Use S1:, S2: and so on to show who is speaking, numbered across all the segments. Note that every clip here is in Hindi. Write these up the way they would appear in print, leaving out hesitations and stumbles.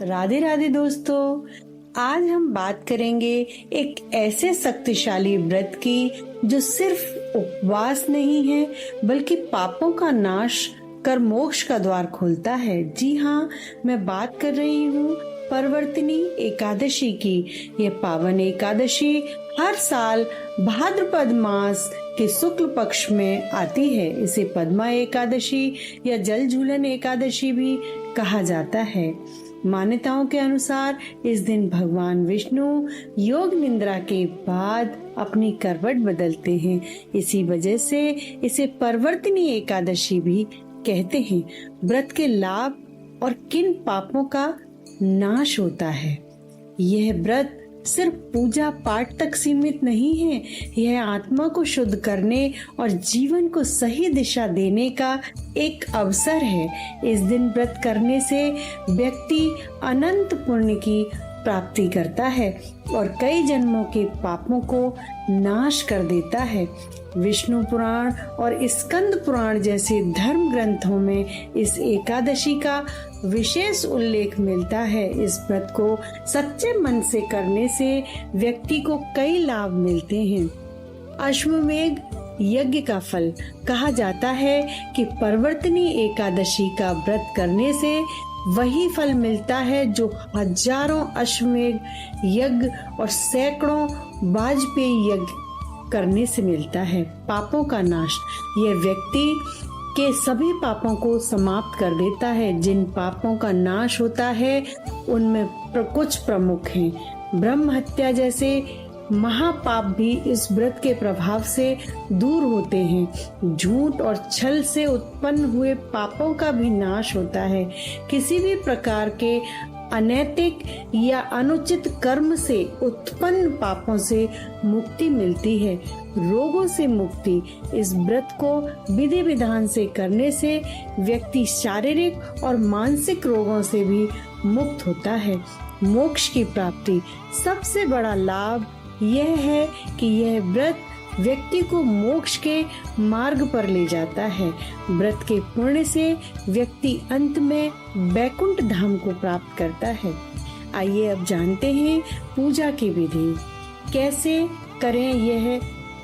S1: राधे राधे दोस्तों, आज हम बात करेंगे एक ऐसे शक्तिशाली व्रत की जो सिर्फ उपवास नहीं है बल्कि पापों का नाश कर मोक्ष का द्वार खोलता है। जी हाँ, मैं बात कर रही हूँ परवर्तिनी एकादशी की। ये पावन एकादशी हर साल भाद्रपद मास के शुक्ल पक्ष में आती है। इसे पद्मा एकादशी या जल झूलन एकादशी भी कहा जाता है। मान्यताओं के अनुसार इस दिन भगवान विष्णु योग निद्रा के बाद अपनी करवट बदलते हैं। इसी वजह से इसे परवर्तिनी एकादशी भी कहते हैं। व्रत के लाभ और किन पापों का नाश होता है। यह व्रत सिर्फ पूजा पाठ तक सीमित नहीं है, यह आत्मा को शुद्ध करने और जीवन को सही दिशा देने का एक अवसर है। इस दिन व्रत करने से व्यक्ति अनंत पुण्य की प्राप्ति करता है और कई जन्मों के पापों को नाश कर देता है। विष्णु पुराण और स्कंद पुराण जैसे धर्म ग्रंथों में इस एकादशी का विशेष उल्लेख मिलता है। इस व्रत को सच्चे मन से करने से व्यक्ति को कई लाभ मिलते हैं। अश्वमेध यज्ञ का फल कहा जाता है कि परवर्तिनी एकादशी का व्रत करने से वही फल मिलता है जो हजारों अश्वमेध यज्ञ और सैकड़ों वाजपेयी यज्ञ करने से मिलता है। पापों का नाश, यह व्यक्ति के सभी पापों को समाप्त कर देता है। जिन पापों का नाश होता है उनमें कुछ प्रमुख हैं। ब्रह्म हत्या जैसे महापाप भी इस व्रत के प्रभाव से दूर होते हैं। झूठ और छल से उत्पन्न हुए पापों का भी नाश होता है। किसी भी प्रकार के अनैतिक या अनुचित कर्म से उत्पन्न पापों से मुक्ति मिलती है। रोगों से मुक्ति, इस व्रत को विधि विधान से करने से व्यक्ति शारीरिक और मानसिक रोगों से भी मुक्त होता है। मोक्ष की प्राप्ति, सबसे बड़ा लाभ यह है कि यह व्रत व्यक्ति को मोक्ष के मार्ग पर ले जाता है। व्रत के पुण्य से व्यक्ति अंत में वैकुंठ धाम को प्राप्त करता है। आइए अब जानते हैं पूजा की विधि। कैसे करें यह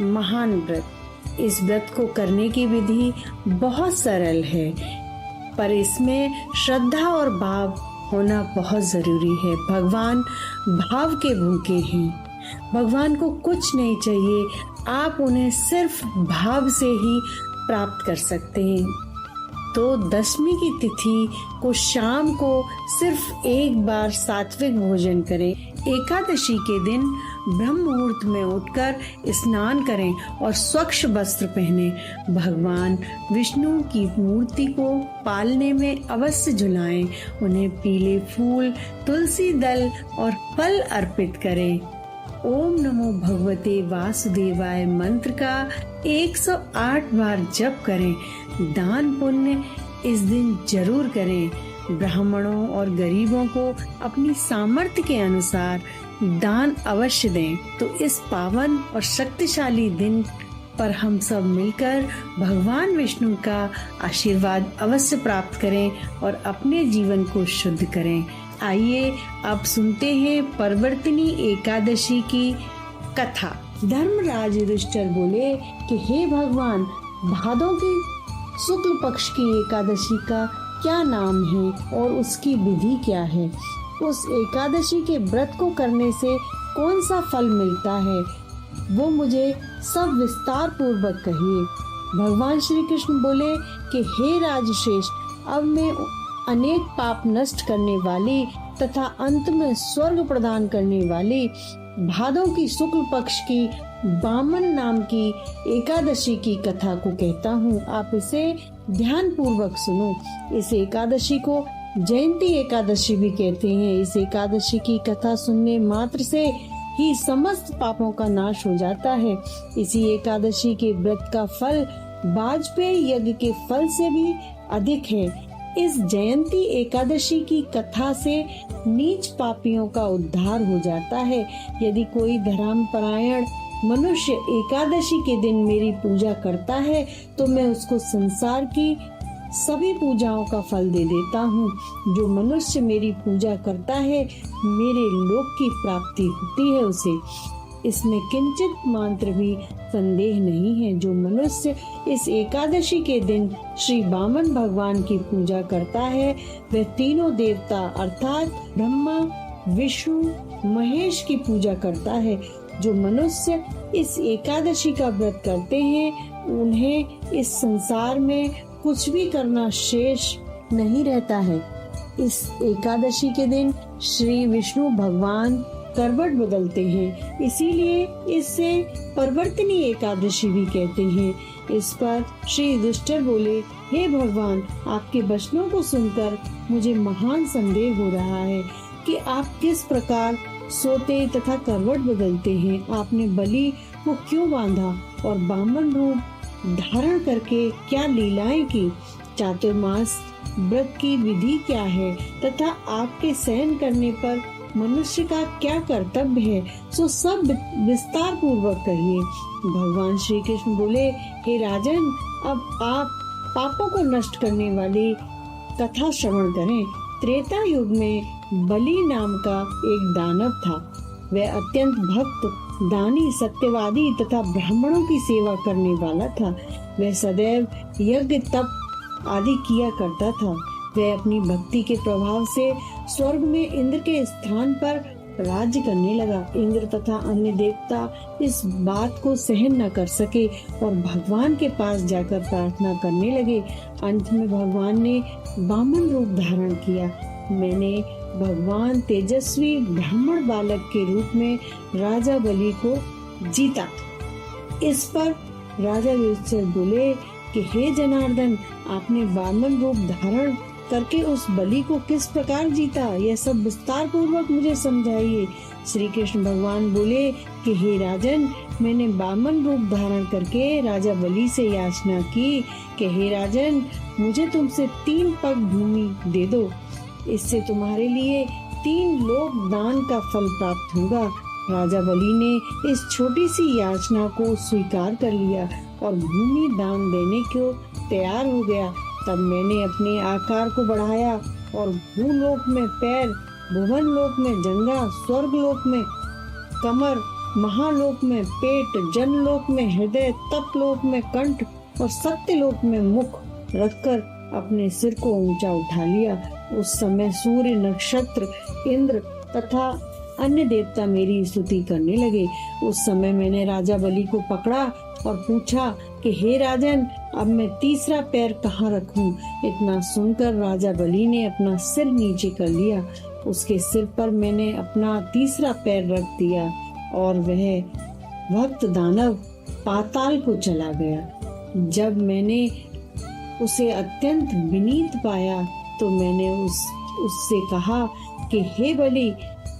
S1: महान व्रत। इस व्रत को करने की विधि बहुत सरल है, पर इसमें श्रद्धा और भाव होना बहुत जरूरी है। भगवान भाव के भूखे हैं। भगवान को कुछ नहीं चाहिए, आप उन्हें सिर्फ भाव से ही प्राप्त कर सकते हैं। तो दशमी की तिथि को शाम को सिर्फ एक बार सात्विक भोजन करें। एकादशी के दिन ब्रह्म मुहूर्त में उठकर स्नान करें और स्वच्छ वस्त्र पहने। भगवान विष्णु की मूर्ति को पालने में अवश्य झुलाएं। उन्हें पीले फूल, तुलसी दल और फल अर्पित करें। ओम नमो भगवते वासुदेवाय मंत्र का 108 बार जप करें। दान पुण्य इस दिन जरूर करें। ब्राह्मणों और गरीबों को अपनी सामर्थ्य के अनुसार दान अवश्य दें। तो इस पावन और शक्तिशाली दिन पर हम सब मिलकर भगवान विष्णु का आशीर्वाद अवश्य प्राप्त करें और अपने जीवन को शुद्ध करें। आइए अब सुनते हैं परवर्तिनी एकादशी की कथा। धर्मराज युधिष्ठिर बोले कि हे भगवान, भादों की शुक्ल पक्ष की एकादशी का क्या नाम है और उसकी विधि क्या है। उस एकादशी के व्रत को करने से कौन सा फल मिलता है, वो मुझे सब विस्तार पूर्वक कहिए। भगवान श्री कृष्ण बोले कि हे राजश्रेष्ठ, अब मैं अनेक पाप नष्ट करने वाली तथा अंत में स्वर्ग प्रदान करने वाली भादों की शुक्ल पक्ष की बामन नाम की एकादशी की कथा को कहता हूँ। आप इसे ध्यान पूर्वक सुनो। इस एकादशी को जयंती एकादशी भी कहते हैं। इस एकादशी की कथा सुनने मात्र से ही समस्त पापों का नाश हो जाता है। इसी एकादशी के व्रत का फल वाजपेयी यज्ञ के फल से भी अधिक है। इस जयंती एकादशी की कथा से नीच पापियों का उद्धार हो जाता है। यदि कोई धर्मपरायण मनुष्य एकादशी के दिन मेरी पूजा करता है तो मैं उसको संसार की सभी पूजाओं का फल दे देता हूँ। जो मनुष्य मेरी पूजा करता है मेरे लोक की प्राप्ति होती है उसे। इसमें किंचित मात्र भी संदेह नहीं है। जो मनुष्य इस एकादशी के दिन श्री वामन भगवान की पूजा करता है वह तीनों देवता अर्थात ब्रह्मा, विष्णु, महेश की पूजा करता है। जो मनुष्य इस एकादशी का व्रत करते हैं उन्हें इस संसार में कुछ भी करना शेष नहीं रहता है। इस एकादशी के दिन श्री विष्णु भगवान करवट बदलते हैं, इसीलिए इसे परिवर्तनी एकादशी भी कहते हैं। इस पर श्री युधिष्ठिर बोले, हे भगवान, आपके वचनों को सुनकर मुझे महान संदेह हो रहा है कि आप किस प्रकार सोते तथा करवट बदलते हैं। आपने बलि को क्यों बांधा और वामन रूप धारण करके क्या लीलाएं की। चातुर्मास व्रत की विधि क्या है तथा आपके सहन करने पर मनुष्य का क्या कर्तव्य है, सो सब विस्तार पूर्वक कहिए। भगवान श्री कृष्ण बोले, हे राजन, अब आप पापों को नष्ट करने वाली कथा श्रवण करें। त्रेता युग में बलि नाम का एक दानव था। वह अत्यंत भक्त, दानी, सत्यवादी तथा ब्राह्मणों की सेवा करने वाला था। वह सदैव यज्ञ, तप आदि किया करता था। वह अपनी भक्ति के प्रभाव से स्वर्ग में इंद्र के स्थान पर राज्य करने लगा। इंद्र तथा अन्य देवता इस बात को सहन न कर सके और भगवान के पास जाकर प्रार्थना करने लगे। अंत में भगवान ने वामन रूप धारण किया। मैंने भगवान तेजस्वी ब्राह्मण बालक के रूप में राजा बलि को जीता। इस पर राजा युधिष्ठिर बोले कि हे जनार्दन, आपने वामन रूप धारण करके उस बलि को किस प्रकार जीता, यह सब विस्तार पूर्वक मुझे समझाइए। श्री कृष्ण भगवान बोले कि हे राजन, मैंने वामन रूप धारण करके राजा बलि से याचना की कि हे राजन, मुझे तुमसे 3 पग भूमि दे दो, इससे तुम्हारे लिए 3 लोक दान का फल प्राप्त होगा। राजा बलि ने इस छोटी सी याचना को स्वीकार कर लिया और भूमि दान देने को तैयार हो गया। तब मैंने अपने आकार को बढ़ाया और भूलोक में पैर, भुवन लोक में जंगा, स्वर्ग लोक में कमर, महालोक में पेट, जनलोक में हृदय, तपलोक में कंठ और सत्यलोक में मुख रखकर अपने सिर को ऊंचा उठा लिया। उस समय सूर्य, नक्षत्र, इंद्र तथा अन्य देवता मेरी स्तुति करने लगे। उस समय मैंने राजा बलि को पकड़ा और पूछा कि हे राजन, अब मैं तीसरा पैर कहाँ रखूं? इतना सुनकर राजा बलि ने अपना सिर नीचे कर लिया। उसके सिर पर मैंने अपना तीसरा पैर रख दिया और वह भक्त दानव पाताल को चला गया। जब मैंने उसे अत्यंत विनीत पाया तो मैंने उससे कहा कि हे बलि,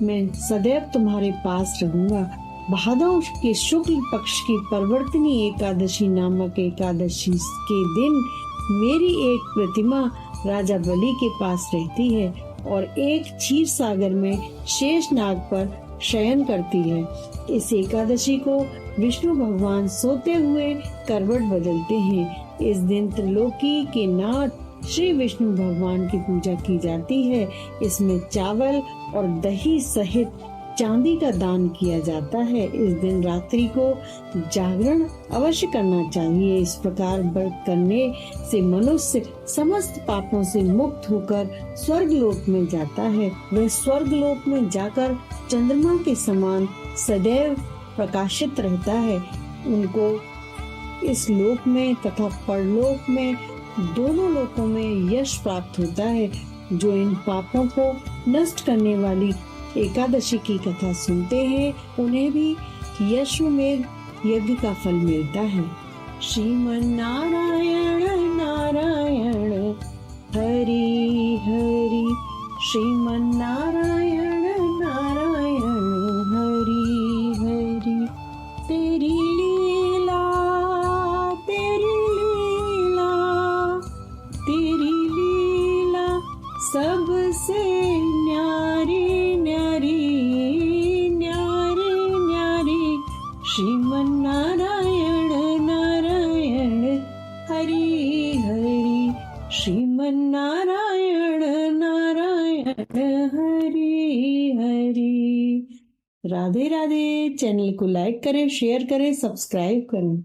S1: मैं सदैव तुम्हारे पास रहूंगा। भादव के शुक्ल पक्ष की परिवर्तनी एकादशी नामक एकादशी के दिन मेरी एक प्रतिमा राजा बलि के पास रहती है और एक क्षीर सागर में शेष नाग पर शयन करती है। इस एकादशी को विष्णु भगवान सोते हुए करवट बदलते हैं। इस दिन त्रिलोकी के नाथ श्री विष्णु भगवान की पूजा की जाती है। इसमें चावल और दही सहित चांदी का दान किया जाता है। इस दिन रात्रि को जागरण अवश्य करना चाहिए। इस प्रकार व्रत करने से मनुष्य समस्त पापों से मुक्त होकर स्वर्ग लोक में जाता है। वह स्वर्ग लोक में जाकर चंद्रमा के समान सदैव प्रकाशित रहता है। उनको इस लोक में तथा परलोक में, दोनों लोकों में यश प्राप्त होता है। जो इन पापों को नष्ट करने वाली एकादशी की कथा सुनते हैं उन्हें भी यशोमेध यज्ञ का फल मिलता है। श्रीमन नारायण नारायण हरि हरि, श्रीमन नारायण नारायण हरि हरि। तेरी लीला तेरी लीला तेरी लीला सबसे न्यारी श्रीमन नारायण नारायण हरि हरि। राधे राधे। चैनल को लाइक करें, शेयर करें, सब्सक्राइब करें।